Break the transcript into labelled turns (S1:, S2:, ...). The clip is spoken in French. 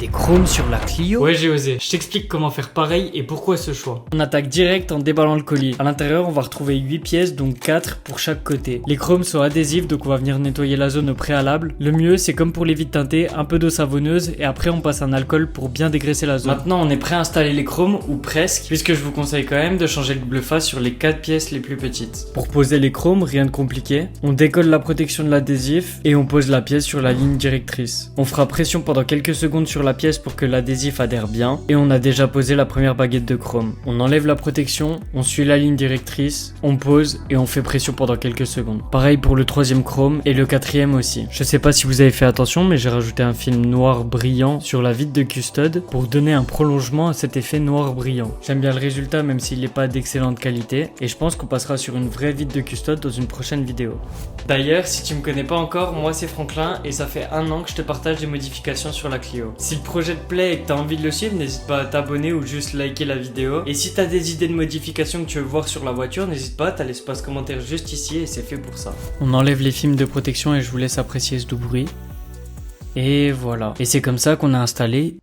S1: Des chromes sur la Clio?
S2: Ouais, j'ai osé. Je t'explique comment faire pareil et pourquoi ce choix.
S1: On attaque direct en déballant le colis. À l'intérieur, on va retrouver 8 pièces, donc 4 pour chaque côté. Les chromes sont adhésifs, donc on va venir nettoyer la zone au préalable. Le mieux, c'est comme pour les vitres teintées, un peu d'eau savonneuse et après on passe un alcool pour bien dégraisser la zone. Maintenant, on est prêt à installer les chromes, ou presque, puisque je vous conseille quand même de changer le bleu face sur les 4 pièces les plus petites. Pour poser les chromes, rien de compliqué. On décolle la protection de l'adhésif et on pose la pièce sur la ligne directrice. On fera pression pendant quelques secondes sur la pièce pour que l'adhésif adhère bien et on a déjà posé la première baguette de chrome. On enlève la protection, on suit la ligne directrice, on pose et on fait pression pendant quelques secondes. Pareil pour le troisième chrome et le quatrième aussi. Je sais pas si vous avez fait attention, mais j'ai rajouté un film noir brillant sur la vitre de custode pour donner un prolongement à cet effet noir brillant. J'aime bien le résultat même s'il n'est pas d'excellente qualité et je pense qu'on passera sur une vraie vitre de custode dans une prochaine vidéo. D'ailleurs, si tu me connais pas encore, moi c'est Franklin et ça fait 1 an que je te partage des modifications sur la Clio. Si le projet te plaît et que t'as envie de le suivre, n'hésite pas à t'abonner ou juste liker la vidéo. Et si t'as des idées de modifications que tu veux voir sur la voiture, n'hésite pas, t'as l'espace commentaire juste ici et c'est fait pour ça. On enlève les films de protection et je vous laisse apprécier ce doux bruit. Et voilà. Et c'est comme ça qu'on a installé